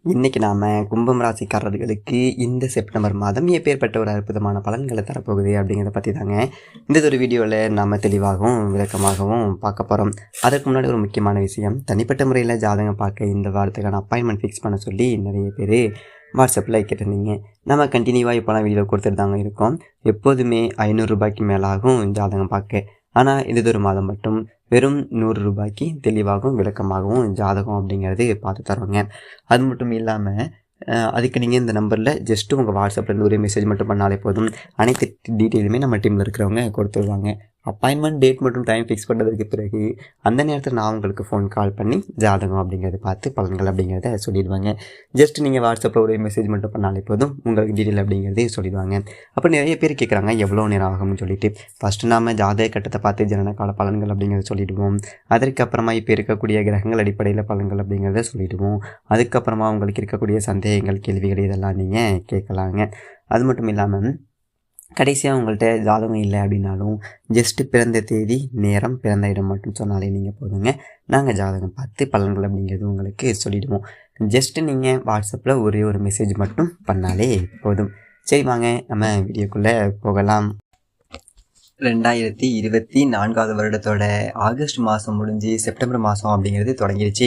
இன்னைக்கு நாம கும்பம் ராசிக்காரர்களுக்கு இந்த செப்டம்பர் மாதம் எப்பேற்பட்ட ஒரு அற்புதமான பலன்களை தரப்போகுது அப்படிங்கிறத பற்றி தாங்க இந்த ஒரு வீடியோவில் நாம் தெளிவாகவும் விளக்கமாகவும் பார்க்க போகிறோம். அதற்கு முன்னாடி ஒரு முக்கியமான விஷயம், தனிப்பட்ட முறையில் ஜாதகம் பார்க்க இந்த வாரத்துக்கான அப்பாயின்மெண்ட் ஃபிக்ஸ் பண்ண சொல்லி நிறைய பேர் வாட்ஸ்அப்பில் கேட்டிருந்தீங்க. நம்ம கண்டினியூவாக இப்போலாம் வீடியோ கொடுத்துட்டு தாங்க இருக்கோம். எப்போதுமே 500 ரூபாய்க்கு மேலாகும் ஜாதகம் பார்க்க. ஆனால் இது ஒரு மாதம் மட்டும் வெறும் 100 ரூபாய்க்கு தெளிவாகவும் விளக்கமாகவும் ஜாதகம் அப்படிங்கிறது பார்த்து தருவாங்க. அது மட்டும் இல்லாமல் அதுக்கு நீங்கள் இந்த நம்பரில் ஜஸ்ட்டு உங்கள் வாட்ஸ்அப்லேருந்து ஒரு மெசேஜ் மட்டும் பண்ணாலே போதும். அனைத்து டீட்டெயிலுமே நம்ம டீமில் இருக்கிறவங்க கொடுத்துருவாங்க. அப்பாயின்மெண்ட் டேட் மற்றும் டைம் ஃபிக்ஸ் பண்ணுறதுக்கு பிறகு அந்த நேரத்தில் நான் உங்களுக்கு ஃபோன் கால் பண்ணி ஜாதகம் அப்படிங்கிறத பார்த்து பலன்கள் அப்படிங்கிறத சொல்லிடுவாங்க. ஜஸ்ட் நீங்கள் வாட்ஸ்அப்பில் ஒரு மெசேஜ் மட்டும் பண்ணாலே போதும், உங்களுக்கு டீட்டெயில் அப்படிங்கிறதே சொல்லிடுவாங்க. அப்போ நிறைய பேர் கேட்குறாங்க எவ்வளோ நேரம் ஆகும்னு சொல்லிட்டு. ஃபஸ்ட்டு நாம் ஜாதக கட்டத்தை பார்த்து ஜனனகால பலன்கள் அப்படிங்கிறத சொல்லிவிடுவோம். அதற்கப்புறமா இப்போ இருக்கக்கூடிய கிரகங்கள் அடிப்படையில் பலன்கள் அப்படிங்கிறத சொல்லிவிடுவோம். அதுக்கப்புறமா உங்களுக்கு இருக்கக்கூடிய சந்தேகங்கள், கேள்விகள் இதெல்லாம் நீங்கள் கேட்கலாங்க. அது மட்டும் இல்லாமல் கடைசியாக உங்கள்கிட்ட ஜாதகம் இல்லை அப்படின்னாலும் ஜஸ்ட்டு பிறந்த தேதி, நேரம், பிறந்த இடம் மட்டும் சொன்னாலே நீங்கள் போதுங்க. நாங்கள் ஜாதகம் பார்த்து பலன்கள் அப்படிங்கிறது உங்களுக்கு சொல்லிவிடுவோம். ஜஸ்ட்டு நீங்கள் வாட்ஸ்அப்பில் ஒரே ஒரு மெசேஜ் மட்டும் பண்ணாலே போதும். சரி வாங்க நம்ம வீடியோக்குள்ளே போகலாம். 2024 வருடத்தோட ஆகஸ்ட் மாதம் முடிஞ்சு செப்டம்பர் மாதம் அப்படிங்கிறது தொடங்கிடுச்சு.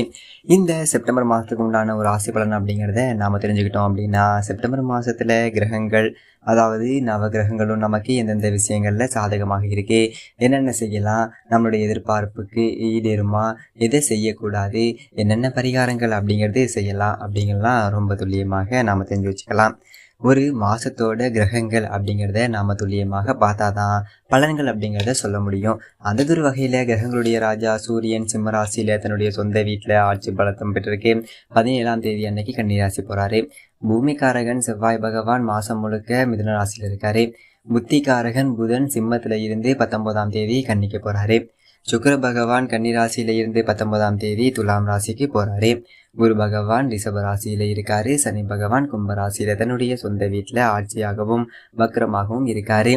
இந்த செப்டம்பர் மாதத்துக்கு உண்டான ஒரு ராசி பலன் அப்படிங்கிறத நாம் தெரிஞ்சுக்கிட்டோம் அப்படின்னா, செப்டம்பர் மாதத்தில் கிரகங்கள், அதாவது நவகிரகங்களும் நமக்கு எந்தெந்த விஷயங்களில் சாதகமாக இருக்குது, என்னென்ன செய்யலாம், நம்மளுடைய எதிர்பார்ப்புக்கு ஈடேறுமா, எதை செய்யக்கூடாது, என்னென்ன பரிகாரங்கள் அப்படிங்கிறது செய்யலாம் அப்படிங்கிறலாம் ரொம்ப துல்லியமாக நாம் தெரிஞ்சு வச்சுக்கலாம். ஒரு மாதத்தோட கிரகங்கள் அப்படிங்கிறத நாம் துல்லியமாக பார்த்தா தான் பலன்கள் அப்படிங்கிறத சொல்ல முடியும். அந்த ஒரு வகையில் கிரகங்களுடைய ராஜா சூரியன் சிம்மராசியில் தன்னுடைய சொந்த வீட்டில் ஆட்சி பலத்தம் பெற்றிருக்கு. 17ஆம் தேதி அன்னைக்கு கன்னிராசி போகிறாரு. பூமிக்காரகன் செவ்வாய் பகவான் மாதம் முழுக்க மிதுன ராசியில் இருக்காரு. புத்திகாரகன் புதன் சிம்மத்தில் இருந்து 19ஆம் தேதி கன்னிக்கு போகிறாரு. சுக்கிர பகவான் கன்னிராசியில இருந்து 19ஆம் தேதி துலாம் ராசிக்கு போறாரு. குரு பகவான் ரிஷப ராசியில இருக்காரு. சனி பகவான் கும்பராசியில தன்னுடைய சொந்த வீட்டுல ஆட்சியாகவும் வக்ரமாகவும் இருக்காரு.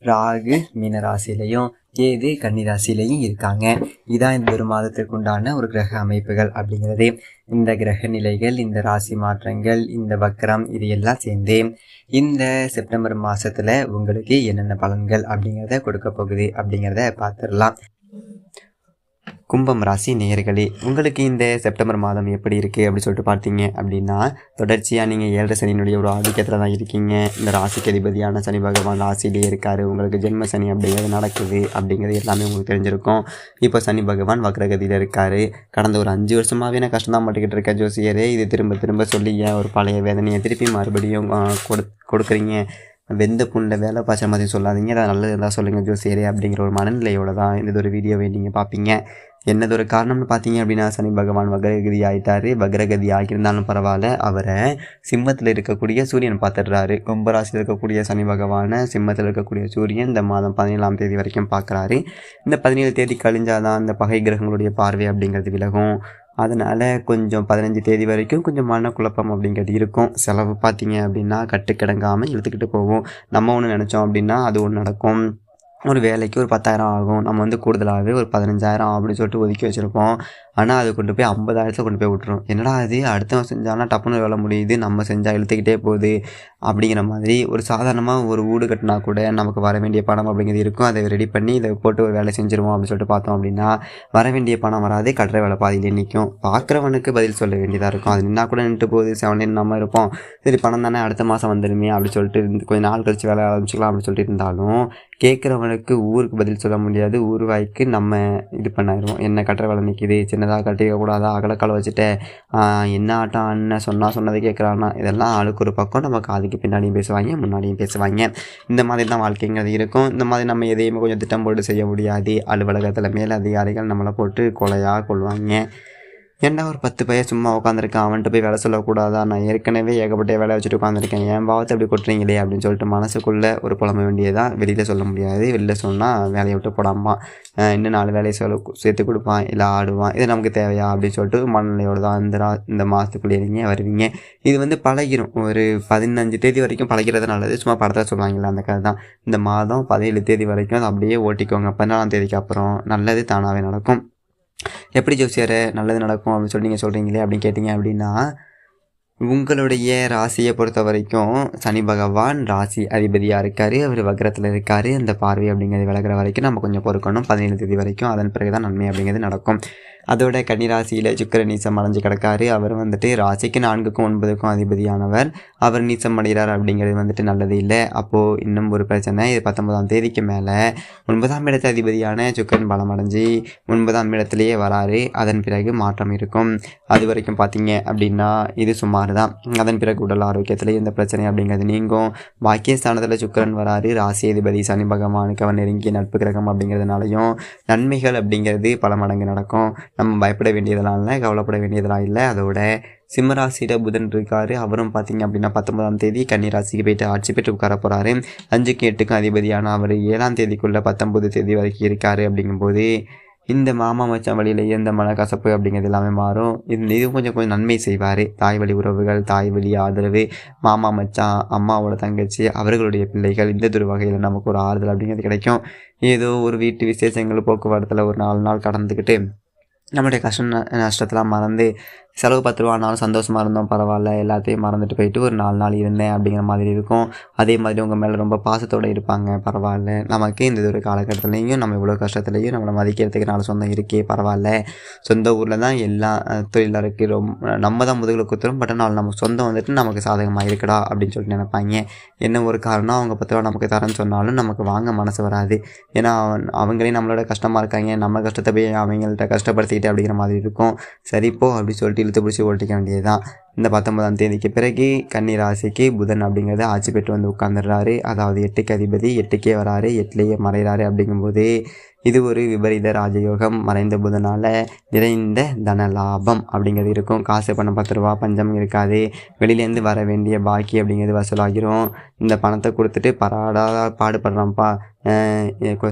ராகு மீன ராசியிலையும் கேது கன்னிராசியிலையும் இருக்காங்க. இதான் இந்த ஒரு மாதத்திற்கு உண்டான ஒரு கிரக அமைப்புகள் அப்படிங்கிறது. இந்த கிரக நிலைகள், இந்த ராசி மாற்றங்கள், இந்த வக்ரம், இது எல்லாம் சேர்ந்து இந்த செப்டம்பர் மாசத்துல உங்களுக்கு என்னென்ன பலன்கள் அப்படிங்கிறத கொடுக்க போகுது அப்படிங்கிறத பார்த்துடலாம். கும்பம் ராசி நேயர்களே, உங்களுக்கு இந்த செப்டம்பர் மாதம் எப்படி இருக்குது அப்படின்னு சொல்லிட்டு பார்த்தீங்க அப்படின்னா, தொடர்ச்சியாக நீங்கள் 7 சனியினுடைய ஒரு ஆதிக்கத்தில் தான் இருக்கீங்க. இந்த ராசிக்கு அதிபதியான சனி பகவான் ராசியிலே இருக்கார். உங்களுக்கு ஜென்ம சனி அப்படிங்கிறது நடக்குது அப்படிங்கிறது எல்லாமே உங்களுக்கு தெரிஞ்சிருக்கும். இப்போ சனி பகவான் வக்ரகதியில் இருக்கார். கடந்த ஒரு 5 வருஷமாகவே நான் கஷ்டம் தான் மாட்டிக்கிட்டு இருக்கேன் ஜோசியரே, இது திரும்ப திரும்ப சொல்லி ஒரு பழைய வேதனையை திருப்பி மறுபடியும் கொடுக்குறீங்க. வெந்த புண்ணில் வேலை பாய்ச்ச மாதிரி சொல்லாதீங்க, அதை நல்லது இருந்தால் சொல்லுங்கள் ஜோசியரே அப்படிங்கிற ஒரு மனநிலையோடு தான் இந்த ஒரு வீடியோவை நீங்கள் பார்ப்பீங்க. என்னது ஒரு காரணம்னு பார்த்தீங்க அப்படின்னா, சனி பகவான் வக்ரகதி ஆகிட்டார். வக்ரகதி ஆகியிருந்தாலும் பரவாயில்ல, அவரை சிம்மத்தில் இருக்கக்கூடிய சூரியன் பார்த்துடுறாரு. கும்பராசியில் இருக்கக்கூடிய சனி பகவானை சிம்மத்தில் இருக்கக்கூடிய சூரியன் இந்த மாதம் 17ஆம் தேதி வரைக்கும் பார்க்குறாரு. இந்த 17 தேதி கழிஞ்சாதான் இந்த பகை கிரகங்களுடைய பார்வை அப்படிங்கிறது விலகும். அதனால் கொஞ்சம் 15 தேதி வரைக்கும் கொஞ்சம் மனக்குழப்பம் அப்படிங்கிறது இருக்கும். செலவு பார்த்தீங்க அப்படின்னா கட்டுக்கிடங்காமல் இழுத்துக்கிட்டு போவோம். நம்ம ஒன்று நினச்சோம் அப்படின்னா அது ஒன்று நடக்கும். ஒரு வேலைக்கு ஒரு 10,000 ஆகும், நம்ம கூடுதலாகவே ஒரு 15,000 அப்படின்னு சொல்லிட்டு ஒதுக்கி வச்சுருப்போம். ஆனால் அது கொண்டு போய் 50,000 கொண்டு போய் விட்டுரும். என்னடா அது, அடுத்தவன் செஞ்சாலும் டப்புன்னு வேலை முடியுது, நம்ம செஞ்சால் இழுத்துக்கிட்டே போகுது அப்படிங்கிற மாதிரி. ஒரு சாதாரணமாக ஒரு வீடு கட்டினா கூட நமக்கு வர வேண்டிய பணம் அப்படிங்கிறது இருக்கும். அதை ரெடி பண்ணி இதை போட்டு ஒரு வேலை செஞ்சுருவோம் அப்படின்னு சொல்லிட்டு பார்த்தோம் அப்படின்னா வர வேண்டிய பணம் வராது, கட்டுற வேலை பாதியிலே நிற்கும். பார்க்குறவனுக்கு பதில் சொல்ல வேண்டியதாக இருக்கும். அது நின்னா கூட நின்றுட்டு போகுது, 7 நம்ம இருப்போம், சரி பணம் தானே அடுத்த மாதம் வந்துடுமே அப்படின்னு சொல்லிட்டு கொஞ்சம் நாள் கழிச்சு வேலை ஆரம்பிச்சிக்கலாம் அப்படின்னு சொல்லிட்டு இருந்தாலும் கேட்குறவனுக்கு ஊருக்கு பதில் சொல்ல முடியாது. ஊர் வாய்க்கு நம்ம இது பண்ணாயிடுவோம். என்ன கட்டுற வேலை நிற்கிது, சின்னதாக கட்டிக்கக்கூடாதா, அகலக்கால் வச்சுட்டு என்ன ஆட்டம் அண்ணன் சொன்னதை கேட்குறான்னா, இதெல்லாம் ஆளுக்கு ஒரு பக்கம் நம்ம காதுக்கு பின்னாடியும் பேசுவாங்க, முன்னாடியும் பேசுவாங்க. இந்த மாதிரி தான் வாழ்க்கைங்கிறது இருக்கும். இந்த மாதிரி நம்ம எதையுமே கொஞ்சம் திட்டம் போட்டு செய்ய முடியாது. அலுவலகத்தில் மேல் அதிகாரிகள் நம்மளை போட்டு கொள்வாங்க. ஏன்டா ஒரு 10 பையன் சும்மா உட்காந்துருக்கான், அவன்கிட்ட போய் வேலை சொல்லக்கூடாதா, நான் ஏற்கனவே ஏகப்பட்ட வேலை வச்சுட்டு உட்காந்துருக்கேன், என் பாவத்தை அப்படி கொட்டுறீங்களே அப்படின்னு சொல்லிட்டு மனசுக்குள்ளே ஒரு புலம்ப வேண்டியதான். வெளியில் சொல்ல முடியாது. வெளியில் சொன்னால் வேலையை விட்டு போடாமா, இன்னும் 4 வேலையை சேர்த்து கொடுப்பான், இல்லை ஆடுவான். இது நமக்கு தேவையா அப்படின்னு சொல்லிட்டு மனநிலையோடு தான் இந்த மாதத்துக்குள்ளே நீங்கள் வருவீங்க. இது பழகிடும். ஒரு 15 தேதி வரைக்கும் பழகிறது நல்லது. சும்மா படத்தில் சொல்லுவாங்களே அந்த கதை தான். இந்த மாதம் 17 தேதி வரைக்கும் அதை அப்படியே ஓட்டிக்கோங்க. 14ஆம் தேதிக்கு அப்புறம் நல்லது தானாகவே நடக்கும். எப்படி ஜோசியரே நல்லது நடக்கும் அப்படின்னு சொல்லி நீங்கள் சொல்கிறீங்களே அப்படின்னு கேட்டிங்க அப்படின்னா, உங்களுடைய ராசியை பொறுத்த வரைக்கும் சனி பகவான் ராசி அதிபதியாக இருக்கார். அவர் வக்ரத்தில் இருக்கார். அந்த பார்வை அப்படிங்கிறது விலகிற வரைக்கும் நம்ம கொஞ்சம் பொறுக்கணும். 17 தேதி வரைக்கும். அதன் பிறகு தான் நன்மை அப்படிங்கிறது நடக்கும். அதோட கன்னிராசியில் சுக்கிரன் நீச்சம் அடைஞ்சு கிடக்காரு. அவர் வந்துட்டு ராசிக்கு 4க்கும் 9க்கும் அதிபதியானவர். அவர் நீச்சம் அடைகிறார் அப்படிங்கிறது வந்துட்டு நல்லது இல்லை. அப்போது இன்னும் ஒரு பிரச்சனை. இது 19ஆம் தேதிக்கு மேலே 9ஆம் இடத்து அதிபதியான சுக்கிரன் பலம் அடைஞ்சு 9ஆம் இடத்துலையே வராரு. அதன் பிறகு மாற்றம் இருக்கும். அது வரைக்கும் பார்த்தீங்க அப்படின்னா இது சுமார் தான். அதன் பிறகு உடல் ஆரோக்கியத்தில் எந்த பிரச்சனை அப்படிங்கிறது நீங்கும். பாக்கியஸ்தானத்தில் சுக்கிரன் வராரு. ராசி அதிபதி சனி பகவானுக்கு அவர் நெருங்கிய நட்பு கிரகம் அப்படிங்கிறதுனாலையும் நன்மைகள் அப்படிங்கிறது பல மடங்கு நடக்கும். நம்ம பயப்பட வேண்டியதெல்லாம் இல்லை, கவலைப்பட வேண்டியதெல்லாம் இல்லை. அதோட சிம்மராசியில் புதன் இருக்காரு. அவரும் பார்த்தீங்க அப்படின்னா 19ஆம் தேதி கன்னிராசிக்கு போயிட்டு ஆட்சி பெற்று உட்கார போகிறாரு. 5க்கும் 8க்கும் அதிபதியான அவர் 7ஆம் தேதிக்குள்ளே 19 தேதி வரைக்கும் இருக்கார். அப்படிங்கும்போது இந்த மாமா மச்சான் வழியிலேயே இந்த மனக்கசப்பு அப்படிங்கிறது எல்லாமே மாறும். இது கொஞ்சம் நன்மை செய்வார். தாய் வழி உறவுகள், தாய் வழி ஆதரவு, மாமா மச்சான், அம்மாவோட தங்கச்சி, அவர்களுடைய பிள்ளைகள், இந்த ஒரு வகையில் நமக்கு ஒரு ஆறுதல் அப்படிங்கிறது கிடைக்கும். ஏதோ ஒரு வீட்டு விசேஷங்கள் போக்குவரத்தில் ஒரு 4 நாள் கடந்துக்கிட்டு நம்மளுடைய கஷ்டம் நஷ்டத்தெலாம் மறந்து செலவு 10 ரூபானாலும் சந்தோஷமாக இருந்தோம், பரவாயில்ல, எல்லாத்தையும் மறந்துட்டு போயிட்டு ஒரு 4 நாள் இருந்தேன் அப்படிங்கிற மாதிரி இருக்கும். அதே மாதிரி உங்கள் மேலே ரொம்ப பாசத்தோடு இருப்பாங்க. பரவாயில்ல, நமக்கு இந்த ஒரு காலகட்டத்துலேயும் நம்ம இவ்வளோ கஷ்டத்துலேயும் நம்மளை மதிக்கிறதுக்கு 4 சொந்தம் இருக்கே, பரவாயில்ல. சொந்த ஊரில் தான் எல்லா தொழிலாக இருக்குது. நம்ம தான் முதுகில் குத்துறோம். பட் ஆனால் நம்ம சொந்தம் வந்துட்டு நமக்கு சாதகமாக இருக்குடா அப்படின்னு சொல்லிட்டு நினைப்பாங்க. என்ன ஒரு காரணம், அவங்க 10 ரூபா நமக்கு தரேன்னு சொன்னாலும் நமக்கு வாங்க மனசு வராது. ஏன்னா அவங்களே நம்மளோட கஷ்டமாக இருக்காங்க, நம்ம கஷ்டத்தை போய் அவங்கள்ட்ட கஷ்டப்படுத்திக்கிட்டு அப்படிங்கிற மாதிரி இருக்கும். சரிப்போ அப்படி சொல்லிட்டு இழுத்து பிடிச்சி ஓட்டிக்க வேண்டியது தான். இந்த 19ஆம் தேதிக்கு பிறகு கன்னி ராசிக்கு புதன் அப்படிங்கிறது ஆட்சி பெற்று வந்து உட்காந்துடுறாரு. அதாவது 8க்கு அதிபதி 8க்கே வராரு, 8லேயே மறைகிறாரு. அப்படிங்கும்போது இது ஒரு விபரீத ராஜயோகம். மறைந்த புதனால் நிறைந்த தன லாபம் அப்படிங்கிறது இருக்கும். காசு பணம் 10 ரூபா பஞ்சம் இருக்காது. வெளியிலேருந்து வர வேண்டிய பாக்கி அப்படிங்கிறது வசூலாகிரும். இந்த பணத்தை கொடுத்துட்டு பாடுபடுறான்ப்பா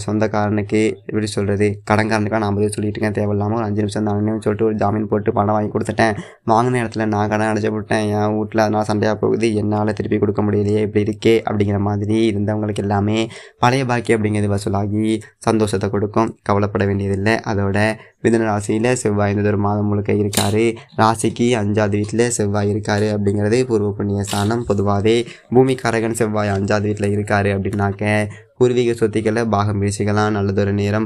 சொந்தக்காரனுக்கு எப்படி சொல்கிறது, கடன்காரனுக்காக நான் பதில் சொல்லிட்டு இருக்கேன். தேவையில்லாமல் ஒரு 5 நிமிஷம் தானே சொல்லிட்டு ஒரு ஜாமீன் போட்டு பணம் வாங்கி கொடுத்துட்டேன். வாங்கின இடத்துல நான் கடன் அடைச்சி விட்டேன், என் வீட்டில் அதனால் சண்டையாக போகுது, என்னால் திருப்பி கொடுக்க முடியலையே, இப்படி இருக்கே அப்படிங்கிற மாதிரி இருந்தவங்களுக்கு எல்லாமே பழைய பாக்கி அப்படிங்கிறது வசூலாகி சந்தோஷத்தை கொடுக்கும். கவலைப்பட வேண்டியதில்லை. அதோட மிதுன ராசியில் செவ்வாய் இந்த ஒரு மாதம் முழுக்க இருக்கார். ராசிக்கு 5வது வீட்டில் செவ்வாய் இருக்கார். அப்படிங்கிறது பூர்வ புண்ணிய ஸ்தானம். பொதுவாகவே பூமிக்காரகன் செவ்வாய் 5வது வீட்டில் இருக்கார் அப்படின்னாக்க பூர்வீக சொத்துக்களை பாகம் பேசிக்கலாம். நல்லதொரு நேரம்.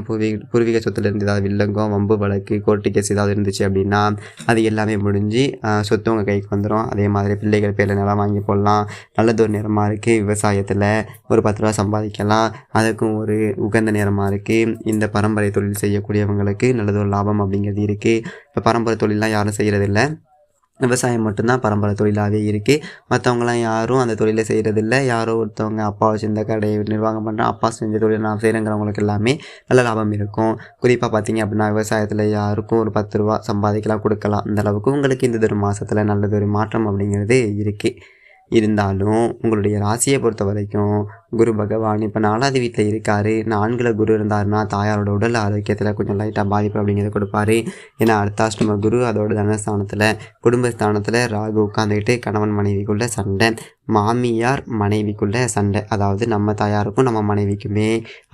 பூர்வீக சொத்துலேருந்து ஏதாவது வில்லங்கம், வம்பு வழக்கு, கோர்ட்டு கேஸ் ஏதாவது இருந்துச்சு அப்படின்னா அது எல்லாமே முடிஞ்சு சொத்து உங்கள் கைக்கு வந்துடும். அதே மாதிரி பிள்ளைகள் பேரில் நிலம் வாங்கி போடலாம். நல்லதொரு நேரமாக இருக்குது. விவசாயத்தில் ஒரு 10 ரூபா சம்பாதிக்கலாம். அதுக்கும் ஒரு உகந்த நேரமாக இருக்குது. இந்த பரம்பரை தொழில் செய்யக்கூடியவங்களுக்கு நல்லதொரு லாபம் அப்படிங்கிறது இருக்குது. இப்போ பரம்பரை தொழிலெலாம் யாரும் செய்கிறதில்ல, விவசாயம் மட்டும்தான் பரம்பரை தொழிலாகவே இருக்குது. மற்றவங்களாம் யாரும் அந்த தொழிலை செய்கிறதில்ல. யாரோ ஒருத்தவங்க அப்பா வச்சிருந்த கடையை நிர்வாகம் பண்ணுறோம், அப்பா செஞ்ச தொழில் நான் செய்கிறேங்கிறவங்களுக்கு எல்லாமே நல்ல லாபம் இருக்கும். குறிப்பாக பார்த்தீங்க அப்படின்னா விவசாயத்தில் யாருக்கும் ஒரு 10 ரூபா சம்பாதிக்கலாம், கொடுக்கலாம். அந்தளவுக்கு உங்களுக்கு இந்த ஒரு மாதத்தில் நல்லதொரு மாற்றம் அப்படிங்கிறது இருக்குது. இருந்தாலும் உங்களுடைய ராசியை பொறுத்த வரைக்கும் குரு பகவான் இப்போ 4வது வீட்டில் இருக்கார். 4ல் குரு இருந்தாருன்னா தாயாரோட உடல் ஆரோக்கியத்தில் கொஞ்சம் லைட்டாக பாதிப்பு அப்படிங்கிறத கொடுப்பாரு. ஏன்னா அர்த்தாஷ்டம குரு அதோட தனஸ்தானத்தில் குடும்பஸ்தானத்தில் ராகு உட்காந்துக்கிட்டு கணவன் மனைவிக்குள்ளே சண்டை, மாமியார் மனைவிக்குள்ளே சண்டை. அதாவது நம்ம தாயாருக்கும் நம்ம மனைவிக்குமே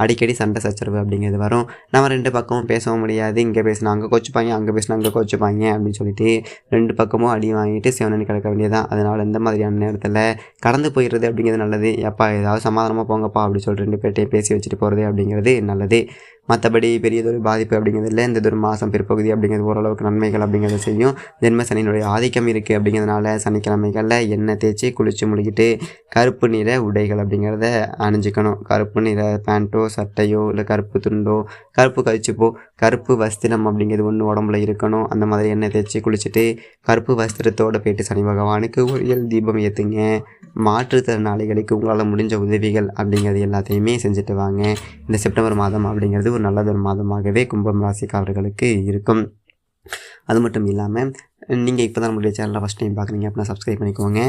அடிக்கடி சண்டை சச்சரவு அப்படிங்கிறது வரும். நம்ம 2 பக்கமும் பேசவும் முடியாது. இங்கே பேசினா அங்கே கோச்சுப்பாங்க, அங்கே பேசினா அங்கே கோச்சுப்பாங்க அப்படின்னு சொல்லிட்டு 2 பக்கமும் அடி வாங்கிட்டு சிவனனி கிடக்க வேண்டியதான். அதனால் இந்த மாதிரியான நேரத்தில் கடந்து போயிடுறது அப்படிங்கிறது நல்லது. எப்பா ஏதாவது சமாதானமாக போங்கப்பா அப்படி சொல்லிட்டு 2 பேர்ட்டையும் பேசி வச்சுட்டு போகிறது அப்படிங்கிறது நல்லது. மற்றபடி பெரியதொரு பாதிப்பு அப்படிங்கிறது இல்லை. இந்த ஒரு மாதம் பிற்பகுதி அப்படிங்கிறது ஓரளவுக்கு நன்மைகள் அப்படிங்கிறத செய்யும். ஜென்ம சனியினுடைய ஆதிக்கம் இருக்குது. அப்படிங்கிறதுனால சனிக்கிழமைகளில் எண்ணெய் தேய்ச்சி குளித்து முழுகிட்டு கருப்பு நிற உடைகள் அப்படிங்கிறத அணிஞ்சிக்கணும். கருப்பு நிற பேண்ட்டோ சட்டையோ இல்லை கருப்பு துண்டோ, கருப்பு கழிச்சுப்போ, கருப்பு வஸ்திரம் அப்படிங்கிறது ஒன்று உடம்புல இருக்கணும். அந்த மாதிரி எண்ணெய் தேய்ச்சி குளிச்சுட்டு கருப்பு வஸ்திரத்தோடு போய்ட்டு சனி பகவானுக்கு ஒரு தீபம் ஏற்றுங்க. மாற்றுத்திறனாளிகளுக்கு உங்களால் முடிஞ்ச உதவிகள் அப்படிங்கிறது எல்லாத்தையுமே செஞ்சுட்டு வாங்க. இந்த செப்டம்பர் மாதம் அப்படிங்கிறது ஒரு நல்லதொரு மாதமாகவே கும்பம் ராசிக்காரர்களுக்கு இருக்கும். அது மட்டும் இல்லாமல் நீங்கள் இப்போ தான் நம்மளுடைய சேனலில் ஃபஸ்ட் டைம் பார்க்குறீங்க அப்படின்னா சப்ஸ்கிரைப் பண்ணிக்கோங்க.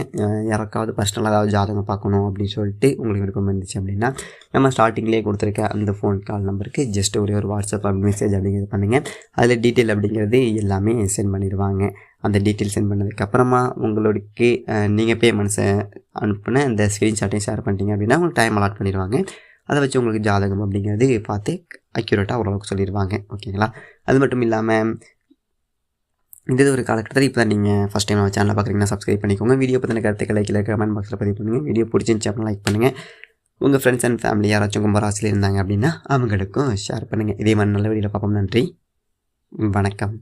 யாருக்காவது பர்சனலாக ஏதாவது ஜாதகம் பார்க்கணும் அப்படின்னு சொல்லிட்டு உங்களுக்கு விருப்பம் இருந்துச்சு அப்படின்னா நம்ம ஸ்டார்டிங்லேயே கொடுத்துருக்க அந்த ஃபோன் கால் நம்பருக்கு ஜஸ்ட் ஒரு வாட்ஸ்அப் மெசேஜ் அப்படிங்கிறது பண்ணுங்கள். அதில் டீட்டெயில் அப்படிங்கிறது எல்லாமே சென்ட் பண்ணிடுவாங்க. அந்த டீட்டெயில் சென்ட் பண்ணதுக்கப்புறமா உங்களுக்கு நீங்கள் பேமெண்ட்ஸை அனுப்புன அந்த ஸ்க்ரீன்ஷாட்டையும் ஷேர் பண்ணிட்டீங்க அப்படின்னா உங்களுக்கு டைம் அலாட் பண்ணிடுவாங்க. அதை வச்சு உங்களுக்கு ஜாதகம் அப்படிங்கிறது பார்த்து அக்யூரேட்டாக ஓரளவுக்கு சொல்லிடுவாங்க. ஓகேங்களா? அது மட்டும் இல்லாமல் இந்த ஒரு காலகட்டத்தில் இப்போ தான் நீங்கள் ஃபஸ்ட் டைம் நம்ம சேனலை பார்க்குறீங்கன்னா சப்ஸ்கிரைப் பண்ணிக்கோங்க. வீடியோ பற்றின கருத்துக்களை கீழே கமெண்ட் பாக்ஸில் பதிவு பண்ணுங்கள். வீடியோ பிடிச்சிருந்துச்சு அப்படின்னா லைக் பண்ணுங்கள். உங்கள் ஃப்ரெண்ட்ஸ் அண்ட் ஃபேமிலி யாராச்சும் கும்பராசியில் இருந்தாங்க அப்படின்னா அவங்களுக்கும் ஷேர் பண்ணுங்கள். இதே மாதிரி நல்ல வீடியோவில் பார்ப்போம். நன்றி, வணக்கம்.